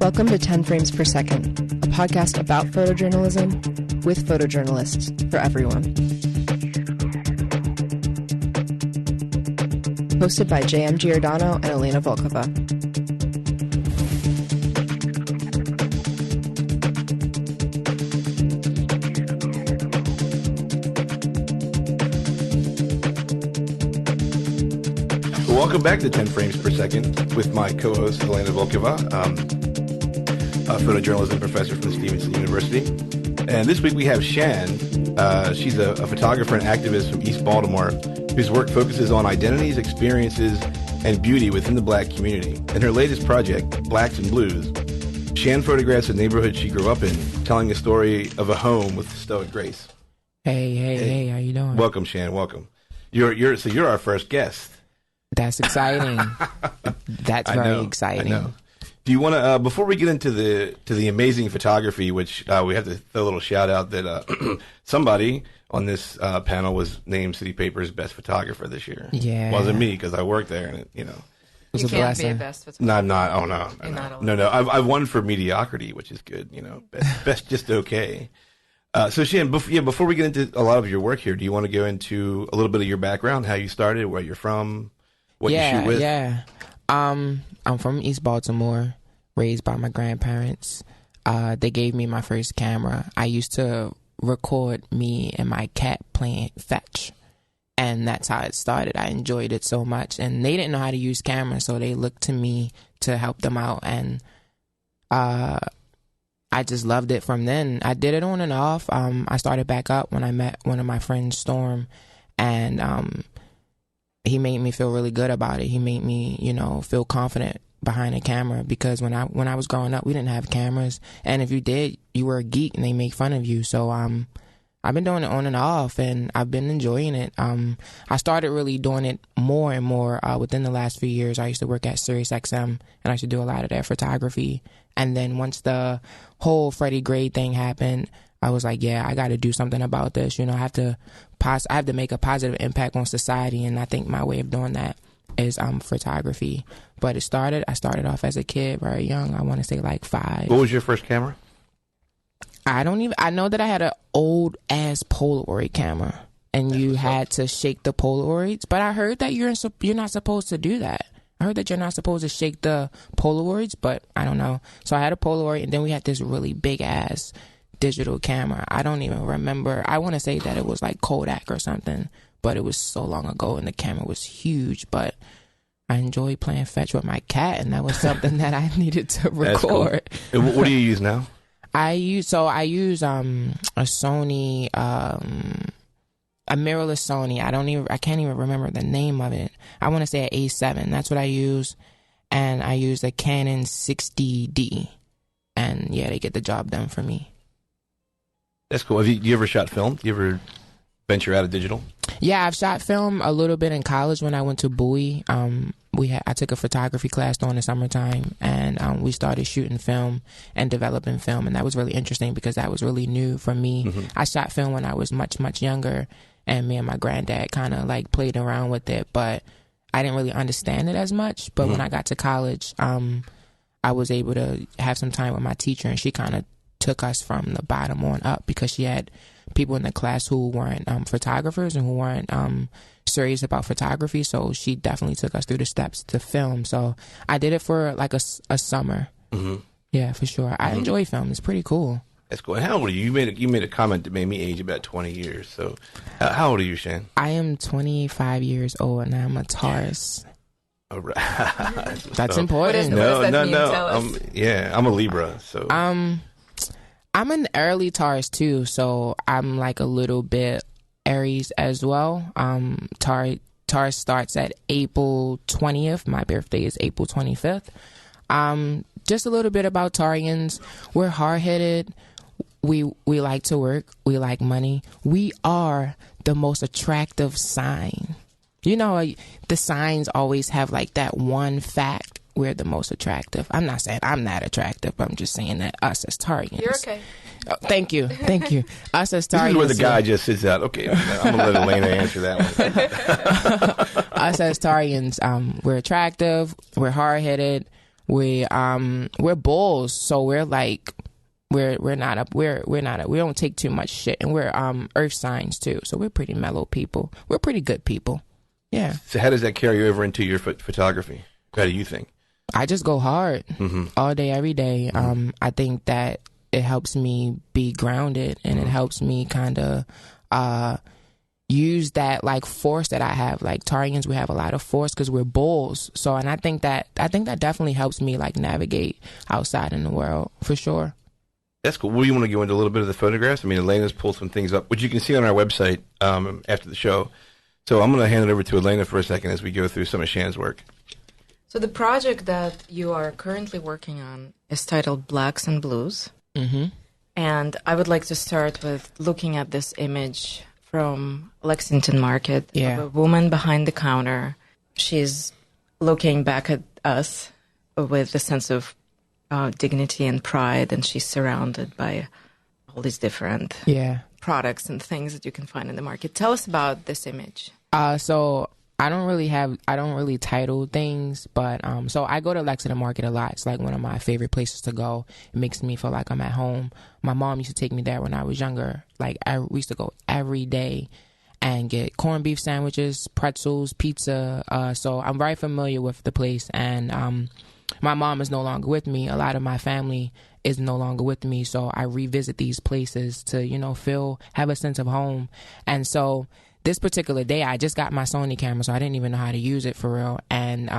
Welcome to 10 Frames Per Second, a podcast about photojournalism with photojournalists for everyone. Hosted by J.M. Giordano and Elena Volkova. Welcome back to 10 Frames Per Second with my co-host Elena Volkova, a photojournalism professor from Stevenson University. And this week we have SHAN. She's a photographer and activist from East Baltimore whose work focuses on identities, experiences, and beauty within the Black community. In her latest project, Blacks and Blues, SHAN photographs the neighborhood she grew up in, telling the story of a home with stoic grace. Hey, how you doing? Welcome, SHAN. Welcome. You're our first guest. That's exciting. That's very exciting. I know. Do you want to, before we get into the amazing photography, which we have to throw a little shout out that somebody on this panel was named City Paper's best photographer this year. Yeah. It wasn't me because I worked there, and it was you a can't blessing. be a best photographer. No, I'm not. Oh no, no. I've won for mediocrity, which is good. Best just okay. So SHAN, before we get into a lot of your work here, do you want to go into a little bit of your background, how you started, where you're from, what you shoot with? Yeah. I'm from East Baltimore, raised by my grandparents. They gave me my first camera. I used to record me and my cat playing fetch, and that's how it started. I enjoyed it so much, and they didn't know how to use cameras, so they looked to me to help them out, and I just loved it from then. I did it on and off. I started back up when I met one of my friends, Storm, and he made me feel really good about it. He made me, feel confident behind the camera, because when I was growing up, we didn't have cameras, and if you did, you were a geek and they make fun of you. So I've been doing it on and off, and I've been enjoying it. I started really doing it more and more within the last few years. I used to work at SiriusXM, and I used to do a lot of their photography. And then once the whole Freddie Gray thing happened, I was like, yeah, I got to do something about this. I have to make a positive impact on society, and I think my way of doing that is photography. But I started off as a kid, very young. I want to say like 5. What was your first camera? I know that I had an old ass Polaroid camera, and you had to shake the Polaroids. But I heard that you're not supposed to do that. I heard that you're not supposed to shake the Polaroids, but I don't know. So I had a Polaroid, and then we had this really big ass digital camera. I don't even remember. I want to say that it was like Kodak or something, but it was so long ago, and the camera was huge. But I enjoyed playing fetch with my cat, and that was something that I needed to record. Cool. What do you use now? I use a Sony, a mirrorless Sony. I can't even remember the name of it. I want to say an A7. That's what I use, and I use a Canon 60D, and yeah, they get the job done for me. That's cool. Have you ever shot film? Do you ever venture out of digital? Yeah, I've shot film a little bit in college when I went to Bowie. I took a photography class during the summertime, and we started shooting film and developing film, and that was really interesting because that was really new for me. Mm-hmm. I shot film when I was much, much younger, and me and my granddad kind of like played around with it, but I didn't really understand it as much. But when I got to college, I was able to have some time with my teacher, and she kind of took us from the bottom on up, because she had people in the class who weren't photographers and who weren't serious about photography. So she definitely took us through the steps to film. So I did it for like a summer. Mm-hmm. Yeah, for sure. I enjoy film. It's pretty cool. That's cool. And how old are you? You made a comment that made me age about 20 years. So how old are you, SHAN? I am 25 years old, and I'm a Taurus. All right. That's important. No. I'm a Libra. So I'm an early Taurus too, so I'm like a little bit Aries as well. Taurus starts at April 20th. My birthday is April 25th. Just a little bit about Taurians. We're hard-headed. We like to work. We like money. We are the most attractive sign. The signs always have like that one fact. We're the most attractive. I'm not saying I'm not attractive, but I'm just saying that us as Taurians. You're okay. Oh, thank you. Us as Taurians. This is where the guy just sits out. Okay, I'm going to let Elena answer that one. Us as Taurians, we're attractive, we're hard-headed, We're bulls, so we're like we don't take too much shit, and we're earth signs too, so we're pretty mellow people. We're pretty good people. Yeah. So how does that carry over into your photography? How do you think? I just go hard all day, every day. I think that it helps me be grounded, and it helps me kind of use that like force that I have. Like Tarians, we have a lot of force because we're bulls. So, and I think that definitely helps me like navigate outside in the world for sure. That's cool. Well, you want to go into a little bit of the photographs? I mean, Elena's pulled some things up, which you can see on our website after the show. So I'm going to hand it over to Elena for a second as we go through some of Shan's work. So the project that you are currently working on is titled Blacks and Blues. Mm-hmm. And I would like to start with looking at this image from Lexington Market of a woman behind the counter. She's looking back at us with a sense of dignity and pride, and she's surrounded by all these different products and things that you can find in the market. Tell us about this image. So I don't really title things, but so I go to Lexington Market a lot. It's like one of my favorite places to go. It makes me feel like I'm at home. My mom used to take me there when I was younger. Like we used to go every day and get corned beef sandwiches, pretzels, pizza. So I'm very familiar with the place, and my mom is no longer with me. A lot of my family is no longer with me, so I revisit these places to, have a sense of home. And so this particular day, I just got my Sony camera, so I didn't even know how to use it for real. And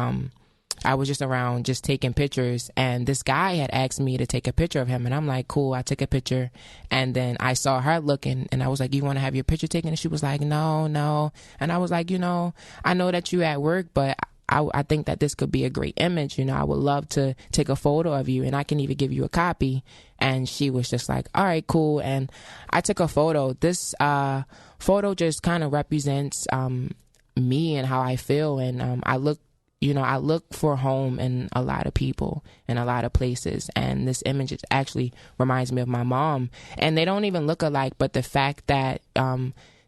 I was just around just taking pictures, and this guy had asked me to take a picture of him, and I'm like, cool. I took a picture, and then I saw her looking, and I was like, you want to have your picture taken? And she was like, no. And I was like, I know that you at work, but I think that this could be a great image. I would love to take a photo of you, and I can even give you a copy. And she was just like, all right, cool. And I took a photo. This photo just kind of represents me and how I feel. And I look for home in a lot of people in a lot of places. And this image actually reminds me of my mom. And they don't even look alike, but the fact that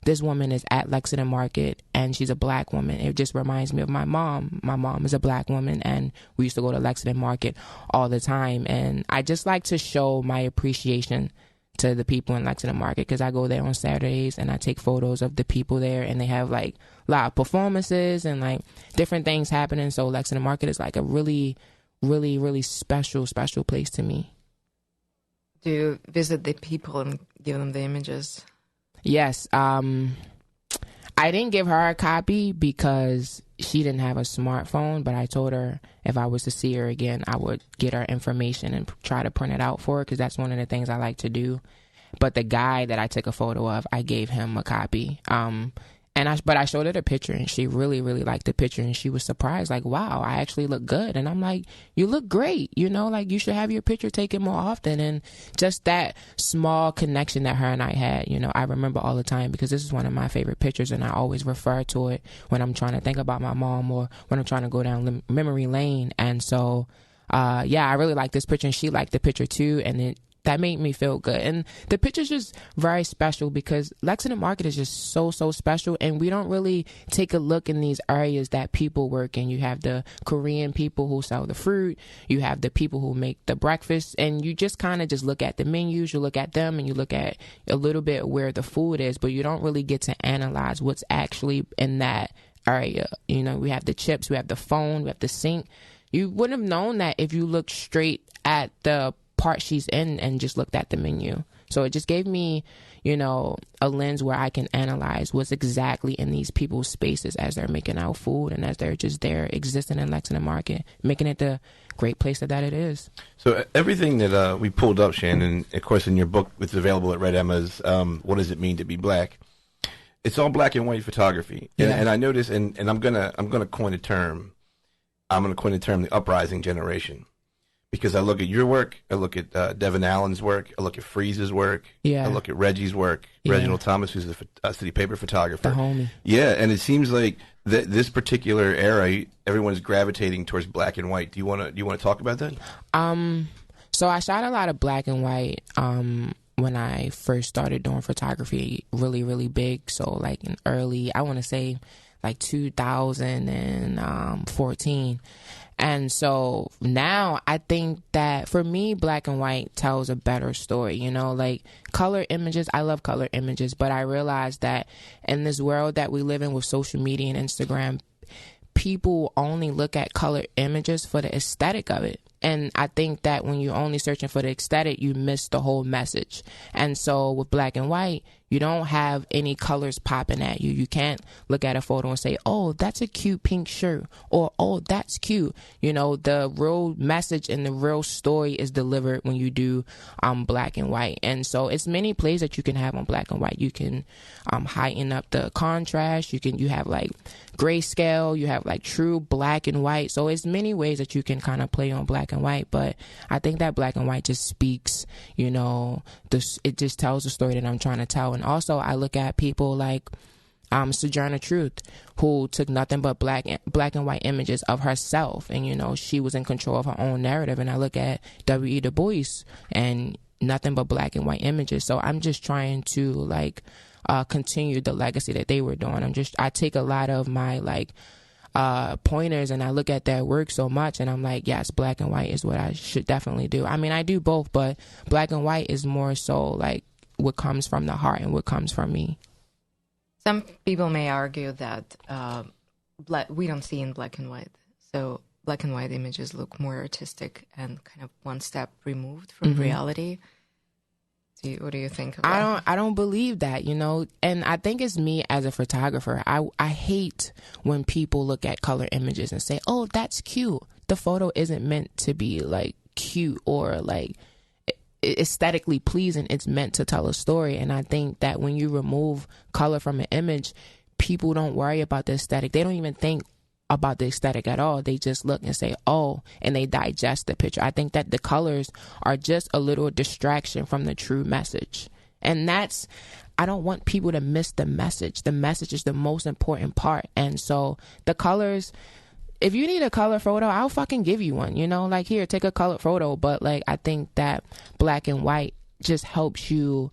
this woman is at Lexington Market and she's a black woman, it just reminds me of my mom. My mom is a black woman, and we used to go to Lexington Market all the time. And I just like to show my appreciation to the people in Lexington Market, because I go there on Saturdays and I take photos of the people there, and they have like a lot of performances and like different things happening. So Lexington Market is like a really, really, really special place to me. Do you visit the people and give them the images? Yes. I didn't give her a copy because she didn't have a smartphone, but I told her if I was to see her again, I would get her information and try to print it out for her, because that's one of the things I like to do. But the guy that I took a photo of, I gave him a copy. But I showed her the picture, and she really, really liked the picture, and she was surprised, like, wow, I actually look good. And I'm like, you look great, like you should have your picture taken more often. And just that small connection that her and I had, I remember all the time, because this is one of my favorite pictures, and I always refer to it when I'm trying to think about my mom or when I'm trying to go down memory lane. And so, I really like this picture, and she liked the picture too, and that made me feel good. And the picture's just very special because Lexington Market is just so special, and we don't really take a look in these areas that people work in. You have the Korean people who sell the fruit, you have the people who make the breakfast, and you just kind of just look at the menus, you look at them, and you look at a little bit where the food is, but you don't really get to analyze what's actually in that area. We have the chips, we have the phone, we have the sink. You wouldn't have known that if you looked straight at the part she's in and just looked at the menu. So it just gave me, a lens where I can analyze what's exactly in these people's spaces as they're making out food and as they're just there existing in Lexington Market, making it the great place that it is. So everything that we pulled up, Shan, and of course in your book, which is available at Red Emma's, What Does It Mean to Be Black? It's all black and white photography. And I noticed, and I'm gonna coin a term. I'm gonna coin the term the uprising generation. Because I look at your work, I look at Devin Allen's work, I look at Freeze's work, I look at Reggie's work, Reginald Thomas, who's the City Paper photographer. The homie. Yeah, and it seems like this particular era, everyone's gravitating towards black and white. Do you want to talk about that? So I shot a lot of black and white when I first started doing photography, really, really big. So like in early, I want to say like 2014. And so now I think that for me, black and white tells a better story, you know, like color images. I love color images, but I realize that in this world that we live in with social media and Instagram, people only look at color images for the aesthetic of it. And I think that when you're only searching for the aesthetic, you miss the whole message. And so with black and white, you don't have any colors popping at you. You can't look at a photo and say, oh, that's a cute pink shirt, or, oh, that's cute. You know, the real message and the real story is delivered when you do black and white. And so it's many plays that you can have on black and white. You can heighten up the contrast. You have like grayscale. You have like true black and white. So it's many ways that you can kind of play on black and white. But I think that black and white just speaks, you know, it just tells the story that I'm trying to tell. And also I look at people like Sojourner Truth, who took nothing but black and white images of herself, and you know, she was in control of her own narrative. And I look at W.E. Du Bois and nothing but black and white images. So I'm just trying to like continue the legacy that they were doing. I take a lot of my like pointers and I look at their work so much, and I'm like, yes, black and white is what I should definitely do. I mean, I do both, but black and white is more so like what comes from the heart and what comes from me. Some people may argue that we don't see in black and white. So black and white images look more artistic and kind of one step removed from reality. What do you think of that? I don't believe that, you know, and I think it's me as a photographer. I hate when people look at color images and say, oh, that's cute. The photo isn't meant to be like cute or like aesthetically pleasing. It's meant to tell a story. And I think that when you remove color from an image, people don't worry about the aesthetic. They don't even think about the aesthetic at all. They just look and say, oh, and they digest the picture. I think that the colors are just a little distraction from the true message. And I don't want people to miss the message. The message is the most important part. And so the colors, if you need a color photo, I'll fucking give you one, you know, like, here, take a color photo. But like, I think that black and white just helps you.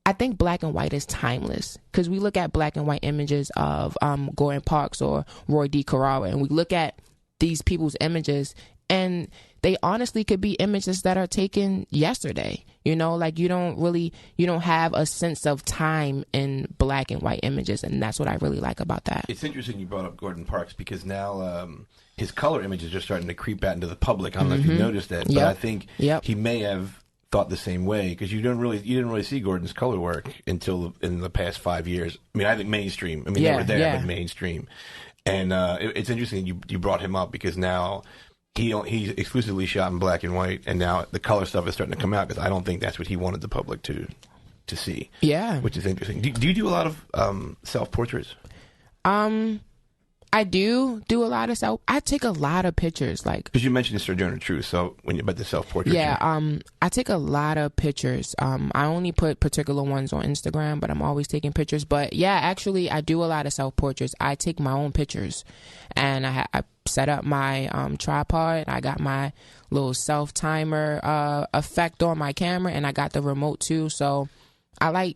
I think black and white is timeless, because we look at black and white images of Gordon Parks or Roy D. Carrara, and we look at these people's images, and they honestly could be images that are taken yesterday. You know, like you don't have a sense of time in black and white images, and that's what I really like about that. It's interesting you brought up Gordon Parks, because now his color images are starting to creep out into the public. I don't know if you noticed that, but I think he may have thought the same way, because you didn't really see Gordon's color work until in the past 5 years. I mean, I think mainstream. I mean, they were there, but mainstream. And it's interesting you brought him up, because now he's exclusively shot in black and white, and now the color stuff is starting to come out, because I don't think that's what he wanted the public to see. Yeah, which is interesting. Do you do a lot of self portraits? I do a lot of I take a lot of pictures, like, because you mentioned the Sojourner Truth. So when you're about the self portrait, I take a lot of pictures. I only put particular ones on Instagram, but I'm always taking pictures. But yeah, actually, I do a lot of self portraits. I take my own pictures, and I set up my tripod. I got my little self timer effect on my camera, and I got the remote too. So I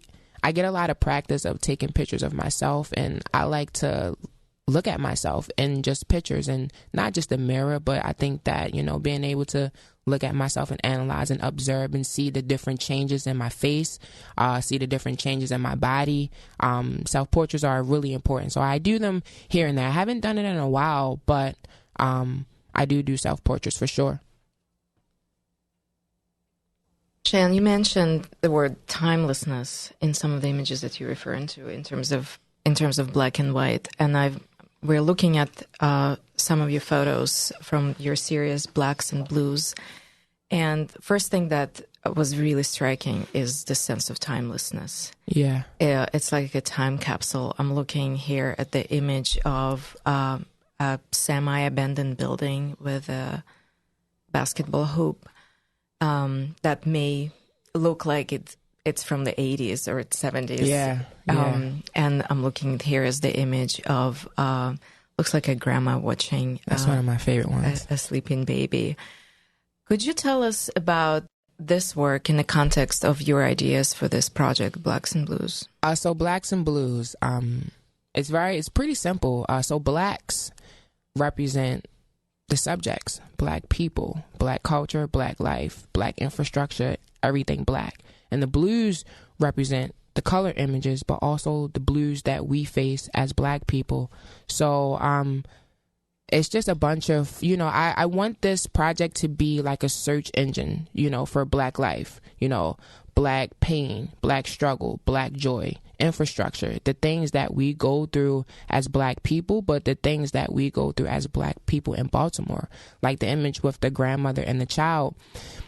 get a lot of practice of taking pictures of myself, and I like to look at myself in just pictures, and not just the mirror, but I think that, you know, being able to look at myself and analyze and observe and see the different changes in my face, see the different changes in my body. Self-portraits are really important. So I do them here and there. I haven't done it in a while, but I do self-portraits for sure. Shan, you mentioned the word timelessness in some of the images that you're referring to in terms of black and white, and we're looking at some of your photos from your series Blacks and Blues, and first thing that was really striking is the sense of timelessness. Yeah, it's like a time capsule. I'm looking here at the image of a semi-abandoned building with a basketball hoop that may look like it's from the 80s or 70s. Yeah. And I'm looking here as the image of, looks like a grandma watching. That's one of my favorite ones. A sleeping baby. Could you tell us about this work in the context of your ideas for this project, Blacks and Blues? So Blacks and Blues, it's pretty simple. So blacks represent the subjects: black people, black culture, black life, black infrastructure, everything black. And the blues represent the color images, but also the blues that we face as black people. So it's just a bunch of, I want this project to be like a search engine, for black life, black pain, black struggle, black joy, infrastructure, the things that we go through as black people, but the things that we go through as black people in Baltimore, like the image with the grandmother and the child.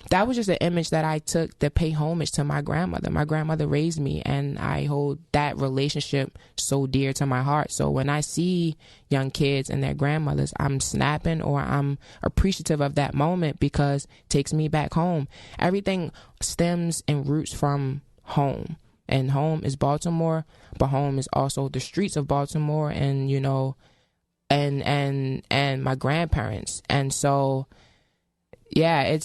That was just an image that I took to pay homage to my grandmother. My grandmother raised me, and I hold that relationship so dear to my heart. So when I see young kids and their grandmothers, I'm snapping, or I'm appreciative of that moment, because it takes me back home. Everything stems and roots from home. And home is Baltimore, but home is also the streets of Baltimore, and and my grandparents. And so, yeah,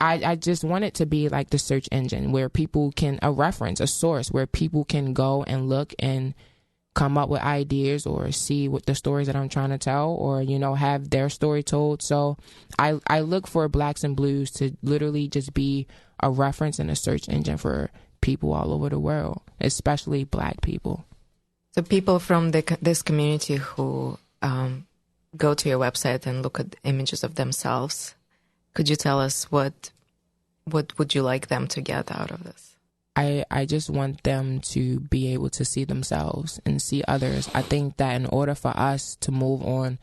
I just want it to be like the search engine where people can, a reference, a source where people can go and look and come up with ideas, or see what the stories that I'm trying to tell, or have their story told. So I look for Blacks and Blues to literally just be a reference and a search engine for people all over the world, especially black people. So people from this community who go to your website and look at images of themselves, could you tell us what would you like them to get out of this? I just want them to be able to see themselves and see others. I think that in order for us to move on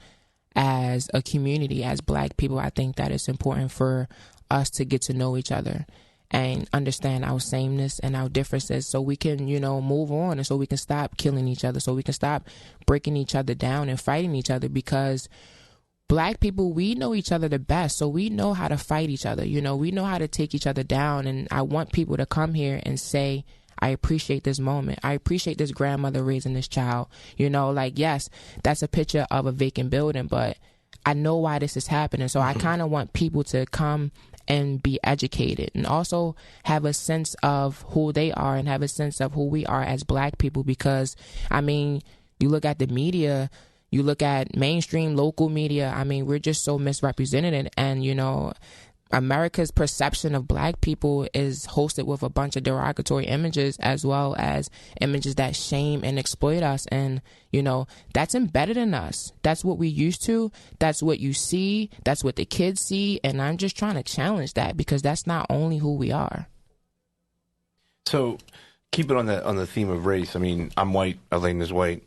as a community, as black people, I think that it's important for us to get to know each other and understand our sameness and our differences, so we can, move on, and so we can stop killing each other, so we can stop breaking each other down and fighting each other. Because black people, we know each other the best, so we know how to fight each other. We know how to take each other down. And I want people to come here and say, I appreciate this moment. I appreciate this grandmother raising this child. Yes, that's a picture of a vacant building, but I know why this is happening. So I kind of want people to come and be educated, and also have a sense of who they are, and have a sense of who we are as black people. Because, you look at the media, you look at mainstream local media, we're just so misrepresented. And, America's perception of black people is hosted with a bunch of derogatory images, as well as images that shame and exploit us. And, that's embedded in us. That's what we used to. That's what you see. That's what the kids see. And I'm just trying to challenge that, because that's not only who we are. So keep it on the theme of race. I'm white. Elena's white.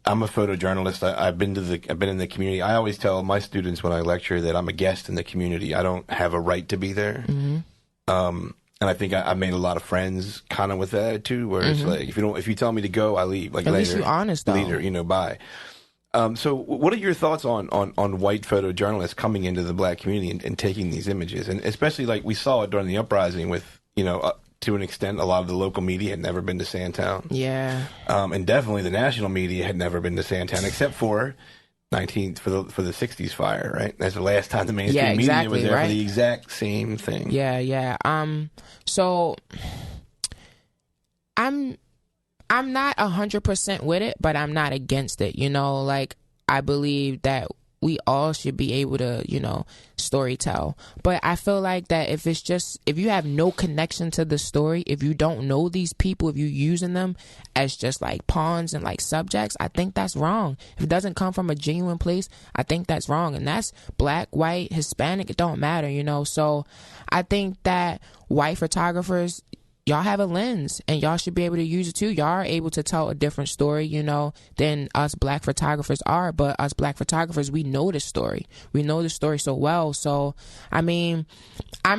I'm a photojournalist. I've been in the community. I always tell my students when I lecture that I'm a guest in the community. I don't have a right to be there. Mm-hmm. And I think I made a lot of friends kind of with that attitude, where it's like, if you tell me to go, I leave. Like, at later, least you're honest, though. Later, bye. So what are your thoughts on white photojournalists coming into the black community and taking these images? And especially, like, we saw it during the uprising with, to an extent, a lot of the local media had never been to Sandtown. Yeah. And definitely the national media had never been to Sandtown, except for for the 60s fire, right? That's the last time the mainstream media was there, right? For the exact same thing. Yeah. So I'm not 100% with it, but I'm not against it. I believe that we all should be able to, story tell. But I feel like that if you have no connection to the story, if you don't know these people, if you're using them as just like pawns and like subjects, I think that's wrong. If it doesn't come from a genuine place, I think that's wrong. And that's black, white, Hispanic, it don't matter, So I think that white photographers, y'all have a lens, and y'all should be able to use it too. Y'all are able to tell a different story, than us black photographers are. But us black photographers, we know the story. We know the story so well. So, I'm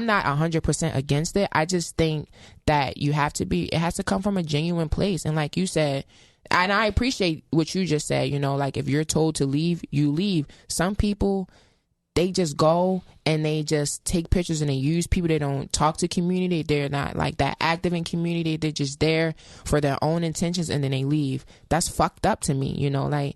not 100% against it. I just think that it has to come from a genuine place. And like you said, and I appreciate what you just said, like if you're told to leave, you leave. Some people, they just go and they just take pictures and they use people. They don't talk to community. They're not like that active in community. They're just there for their own intentions, and then they leave. That's fucked up to me. Like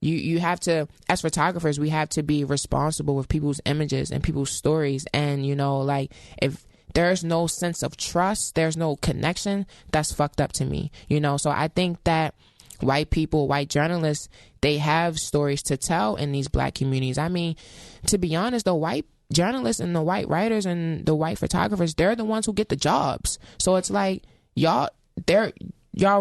you have to, as photographers, we have to be responsible with people's images and people's stories. And, like if there's no sense of trust, there's no connection, that's fucked up to me. So I think that white people, white journalists, they have stories to tell in these black communities. I mean, to be honest, the white journalists and the white writers and the white photographers, they're the ones who get the jobs. So it's like, y'all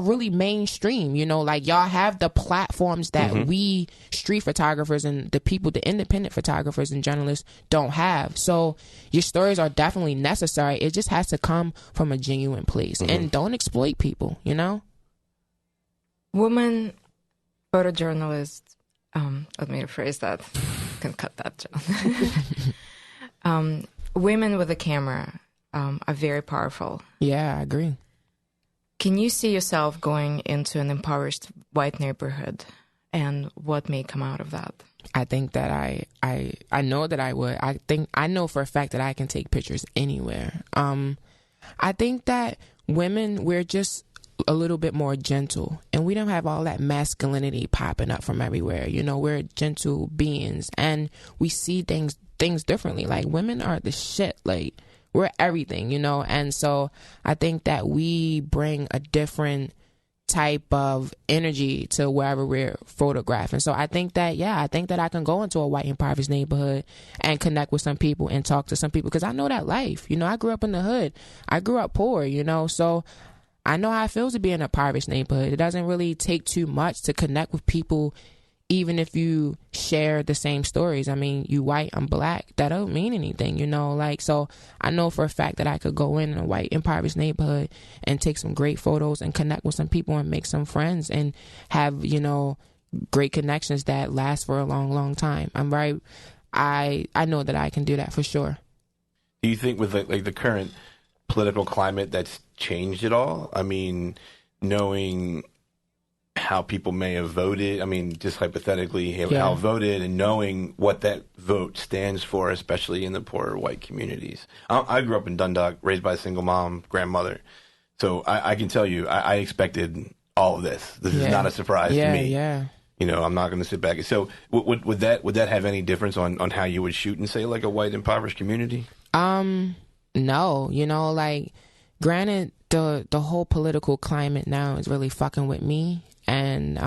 really mainstream, you know, like y'all have the platforms that we street photographers and the independent photographers and journalists don't have. So your stories are definitely necessary. It just has to come from a genuine place and don't exploit people, you know? Woman photojournalists, let me rephrase that. You can cut that, John. Women with a camera are very powerful. Yeah, I agree. Can you see yourself going into an impoverished white neighborhood, and what may come out of that? I think that I know that I would. I know for a fact that I can take pictures anywhere. I think that women, we're just a little bit more gentle, and we don't have all that masculinity popping up from everywhere. You know, we're gentle beings, and we see things differently. Like, women are the shit. Like, we're everything, you know? And so I think that we bring a different type of energy to wherever we're photographing. So I think that, I can go into a white impoverished neighborhood and connect with some people and talk to some people, because I know that life. You know, I grew up in the hood. I grew up poor, you know? So I know how it feels to be in a impoverished neighborhood. It doesn't really take too much to connect with people, even if you share the same stories. I mean, you white, I'm black. That don't mean anything, you know? Like, so I know for a fact that I could go in a white impoverished neighborhood and take some great photos and connect with some people and make some friends and have, you know, great connections that last for a long, long time. I know that I can do that for sure. Do you think with like the current political climate that's changed it all? I mean, knowing how people may have voted, I mean, just hypothetically, how voted, and knowing what that vote stands for, especially in the poorer white communities. I grew up in Dundalk, raised by a single mom, grandmother. So I can tell you, I expected all of this. This is not a surprise to me. Yeah. You know, I'm not going to sit back. So would that have any difference on how you would shoot in, say, like a white impoverished community? No, you know, like, granted, the whole political climate now is really fucking with me. And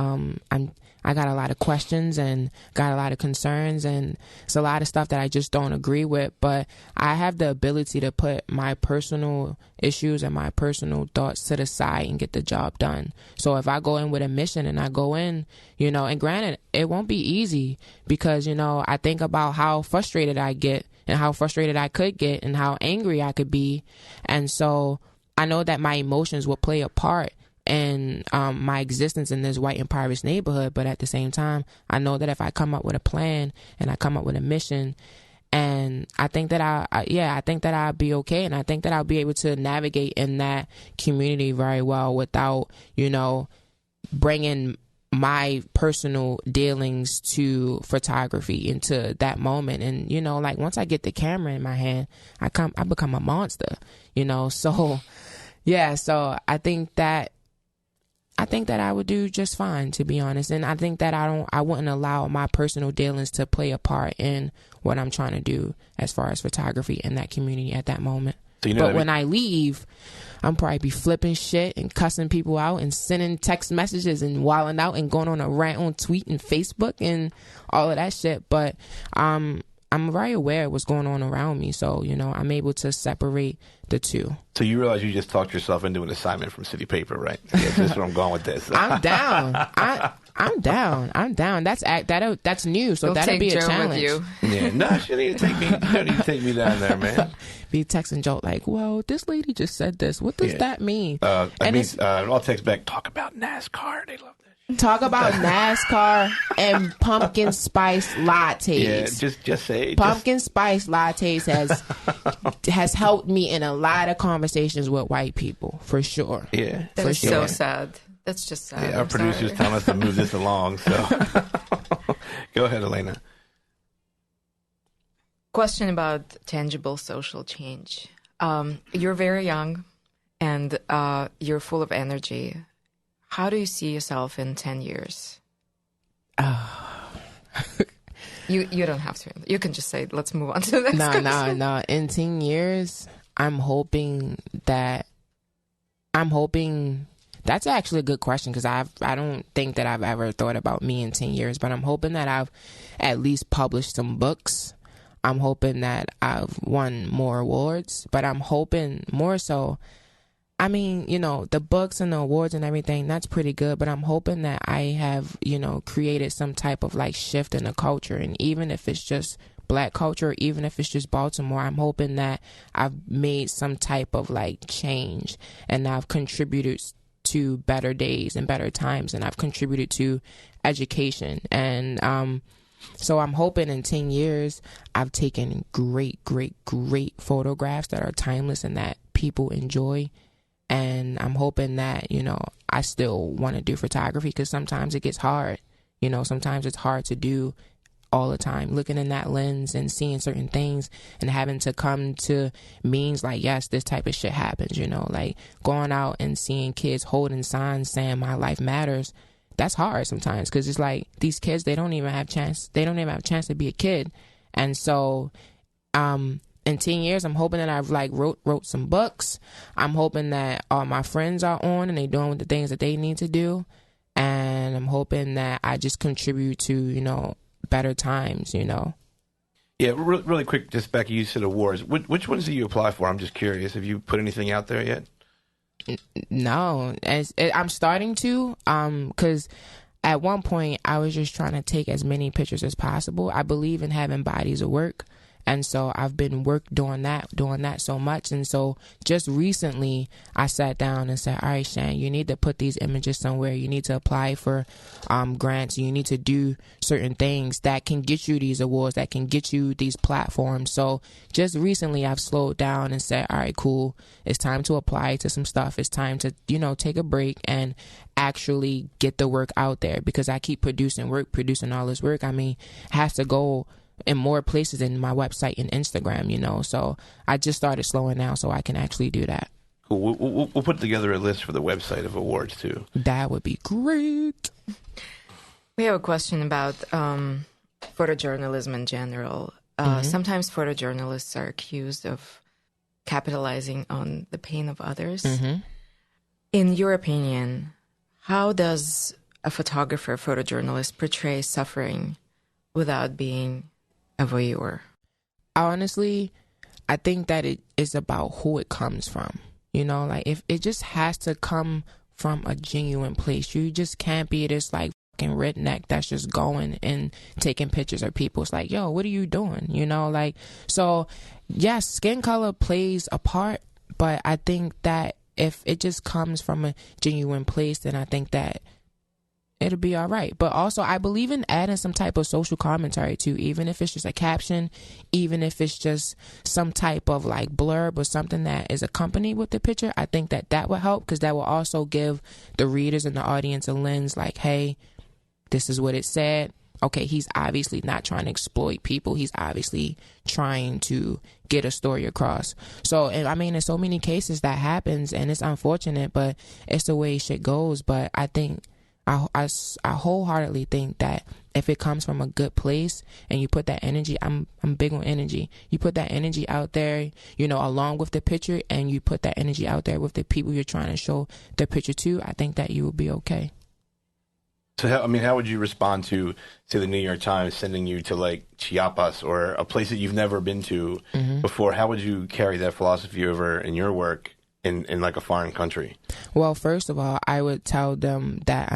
I got a lot of questions and got a lot of concerns, and it's a lot of stuff that I just don't agree with. But I have the ability to put my personal issues and my personal thoughts to the side and get the job done. So if I go in with a mission and I go in, you know, and granted, it won't be easy, because, you know, I think about how frustrated I get and how frustrated I could get and how angry I could be. And so I know that my emotions will play a part in my existence in this white impoverished neighborhood. But at the same time, I know that if I come up with a plan and I come up with a mission, and I think that I think that I'll be okay, and I think that I'll be able to navigate in that community very well without, you know, bringing my personal dealings to photography into that moment. And, you know, like, once I get the camera in my hand, I become a monster, you know? So yeah, so I think that I would do just fine, to be honest. And I think that I wouldn't allow my personal dealings to play a part in what I'm trying to do as far as photography in that community at that moment. So, you know, but when I leave, I'm probably be flipping shit and cussing people out and sending text messages and wilding out and going on a rant on tweet and Facebook and all of that shit. But I'm very aware of what's going on around me. So, you know, I'm able to separate the two. So you realize you just talked yourself into an assignment from City Paper, right? Yeah, that's where I'm going with this. I'm down. I'm down. That's new. So that'll be a challenge. With you. Yeah, no, you need to take me down there, man. Be texting Joe like, well, this lady just said this. What does that mean? I'll text back, talk about NASCAR. They love that. Talk about NASCAR and pumpkin spice lattes. Yeah, just say pumpkin spice lattes has helped me in a lot of conversations with white people, for sure. Yeah, that's so sad. That's just sad. Yeah, our producer's telling us to move this along. So go ahead, Elena. Question about tangible social change. You're very young, and you're full of energy. How do you see yourself in 10 years? You don't have to. You can just say, let's move on to the next question. No. In 10 years, I'm hoping That's actually a good question, because I don't think that I've ever thought about me in 10 years, but I'm hoping that I've at least published some books. I'm hoping that I've won more awards, but I'm hoping more so, I mean, you know, the books and the awards and everything, that's pretty good, but I'm hoping that I have, you know, created some type of like shift in the culture. And even if it's just Black culture, even if it's just Baltimore, I'm hoping that I've made some type of like change, and I've contributed to better days and better times, and I've contributed to education. And so I'm hoping in 10 years, I've taken great photographs that are timeless and that people enjoy. And I'm hoping that, you know, I still want to do photography, because sometimes it gets hard. You know, sometimes it's hard to do all the time, looking in that lens and seeing certain things and having to come to means like, yes, this type of shit happens, you know, like going out and seeing kids holding signs saying my life matters. That's hard sometimes, because it's like these kids, they don't even have a chance to be a kid. And so in 10 years, I'm hoping that I've like wrote some books. I'm hoping that all my friends are on and they doing the things that they need to do. And I'm hoping that I just contribute to, you know, better times, you know. Yeah, really quick, just back, you said awards. Which ones do you apply for? I'm just curious. Have you put anything out there yet? No, I'm starting to, because at one point I was just trying to take as many pictures as possible. I believe in having bodies of work. And so I've been doing that so much. And so just recently I sat down and said, all right, Shan, you need to put these images somewhere. You need to apply for grants. You need to do certain things that can get you these awards, that can get you these platforms. So just recently I've slowed down and said, all right, cool. It's time to apply to some stuff. It's time to, you know, take a break and actually get the work out there, because I keep producing all this work. I mean, it has to go in more places than my website and Instagram, you know. So I just started slowing down so I can actually do that. Cool. We'll put together a list for the website of awards too. That would be great. We have a question about photojournalism in general. Sometimes photojournalists are accused of capitalizing on the pain of others. In your opinion, how does a photojournalist portray suffering without being a voyeur? Honestly, I think that it is about who it comes from. You know, like if it just has to come from a genuine place. You just can't be this like fucking redneck that's just going and taking pictures of people. It's like, yo, what are you doing? You know, like, so yes, skin color plays a part, but I think that if it just comes from a genuine place, then I think that it'll be all right. But also, I believe in adding some type of social commentary too, even if it's just a caption, even if it's just some type of like blurb or something that is accompanied with the picture. I think that that will help, because that will also give the readers and the audience a lens like, hey, this is what it said. Okay, he's obviously not trying to exploit people. He's obviously trying to get a story across. So, and I mean, in so many cases that happens, and it's unfortunate, but it's the way shit goes. But I think I wholeheartedly think that if it comes from a good place and you put that energy, I'm big on energy. You put that energy out there, you know, along with the picture, and you put that energy out there with the people you're trying to show the picture to, I think that you will be okay. So, how would you respond to, say, the New York Times sending you to, like, Chiapas or a place that you've never been to before? How would you carry that philosophy over in your work in like, a foreign country? Well, first of all, I would tell them that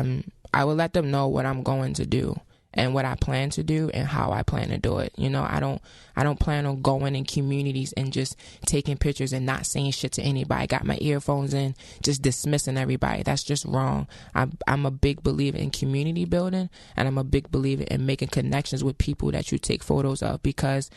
I would let them know what I'm going to do and what I plan to do and how I plan to do it. You know, I don't plan on going in communities and just taking pictures and not saying shit to anybody. Got my earphones in, just dismissing everybody. That's just wrong. I'm a big believer in community building, and I'm a big believer in making connections with people that you take photos of, because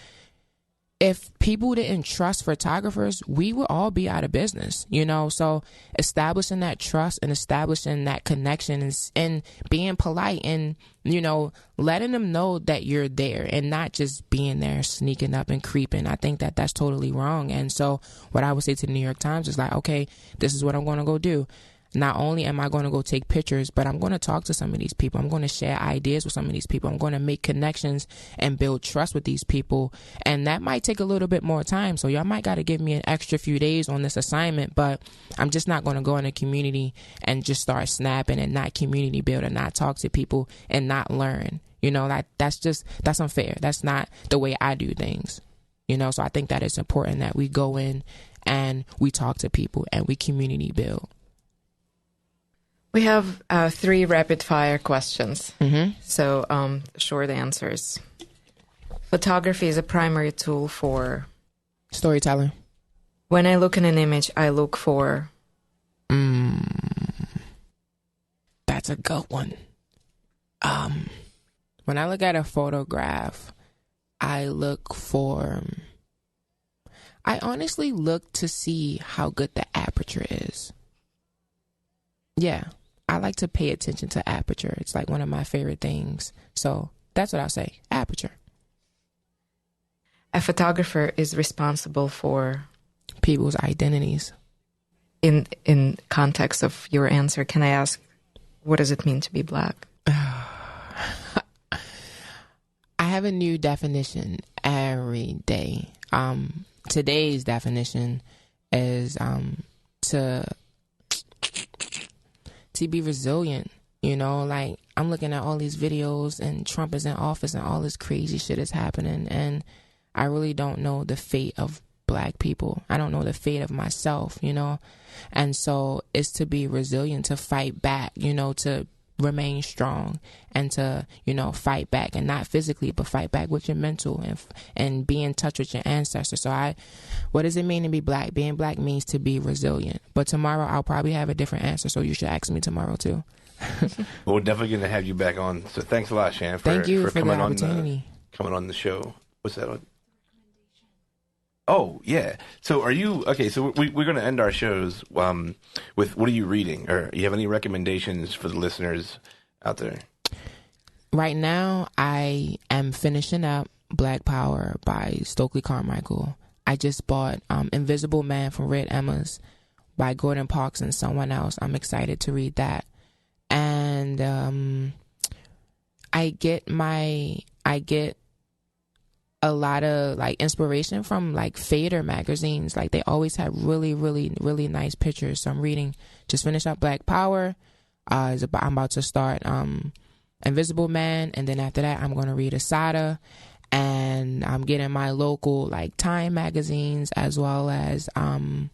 if people didn't trust photographers, we would all be out of business, you know? So establishing that trust and establishing that connection and being polite and, you know, letting them know that you're there and not just being there, sneaking up and creeping. I think that that's totally wrong. And so what I would say to the New York Times is like, okay, this is what I'm going to go do. not only am I going to go take pictures, but I'm going to talk to some of these people. I'm going to share ideas with some of these people. I'm going to make connections and build trust with these people. And that might take a little bit more time. So y'all might got to give me an extra few days on this assignment, but I'm just not going to go in a community and just start snapping and not community build and not talk to people and not learn. You know, that's unfair. That's not the way I do things. You know, so I think that it's important that we go in and we talk to people and we community build. We have 3 rapid fire questions. Mm-hmm. So short answers. Photography is a primary tool for storytelling. When I look in an image, I look for. That's a good one. When I look at a photograph, I honestly look to see how good the aperture is. Yeah, I like to pay attention to aperture. It's like one of my favorite things. So that's what I'll say, aperture. A photographer is responsible for people's identities. In context of your answer, can I ask, what does it mean to be Black? I have a new definition every day. Today's definition is to be resilient. You know, like I'm looking at all these videos and Trump is in office and all this crazy shit is happening, and I really don't know the fate of Black people. I don't know the fate of myself, you know, and so it's to be resilient, to fight back, you know, to remain strong and to, you know, fight back, and not physically, but fight back with your mental and be in touch with your ancestors. So what does it mean to be Black? Being Black means to be resilient. But tomorrow I'll probably have a different answer, so you should ask me tomorrow too. Well, we're definitely going to have you back on. So thanks a lot, Shan, Thank you for coming the opportunity. Coming on the show. What's that on? Oh, yeah. So are you, okay, so we're going to end our shows with what are you reading? Or you have any recommendations for the listeners out there? Right now, I am finishing up Black Power by Stokely Carmichael. I just bought Invisible Man from Red Emma's by Gordon Parks and someone else. I'm excited to read that. And I get a lot of like inspiration from like Fader magazines. Like they always have really, really, really nice pictures. So I'm just finished up Black Power. I'm about to start Invisible Man, and then after that I'm going to read Asada, and I'm getting my local like Time magazines as well as the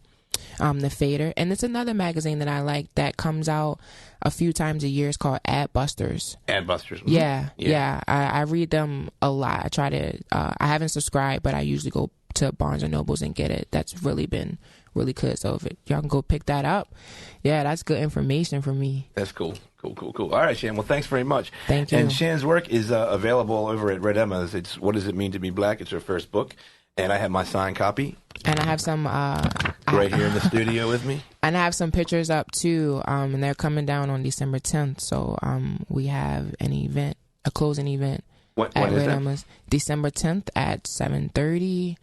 Fader. And it's another magazine that I like that comes out a few times a year. It's called Adbusters. Adbusters. Mm-hmm. Yeah. I read them a lot. I try to, I haven't subscribed, but I usually go to Barnes and Nobles and get it. That's really been really good. So if y'all can go pick that up. Yeah, that's good information for me. That's cool. All right, Shan. Well, thanks very much. Thank you. And Shan's work is available over at Red Emma's. It's What Does It Mean to Be Black? It's her first book. And I have my signed copy. And I have some... right here in the studio with me. And I have some pictures up, too. And they're coming down on December 10th. So we have an event, a closing event at Red Emma's. December 10th at 7:30.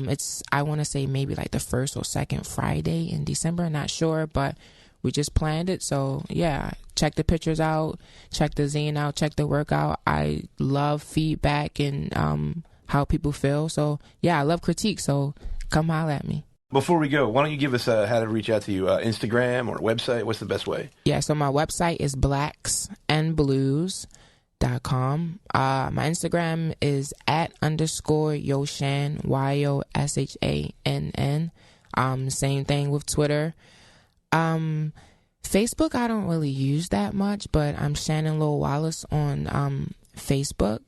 It's, I want to say maybe like the first or second Friday in December. Not sure, but we just planned it. So, yeah, check the pictures out. Check the zine out. Check the work out. I love feedback and... how people feel. So yeah, I love critique, so come holler at me. Before we go, why don't you give us how to reach out to you, Instagram or website? What's the best way? Yeah, so my website is blacksandblues.com. My Instagram is @_Yoshan, YOSHANN. Same thing with Twitter. Facebook I don't really use that much, but I'm Shannon Lowell Wallace on Facebook.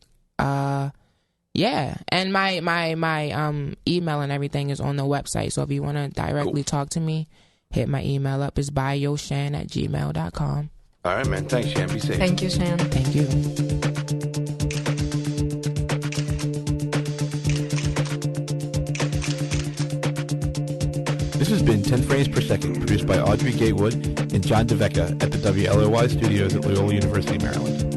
Yeah, and my email and everything is on the website. So if you want to directly talk to me, hit my email up. It's byoshan@gmail.com. All right, man. Thanks, Shan. Be safe. Thank you, Shan. Thank you. This has been 10 Frames Per Second, produced by Audrey Gatewood and John DeVecca at the WLOY studios at Loyola University, Maryland.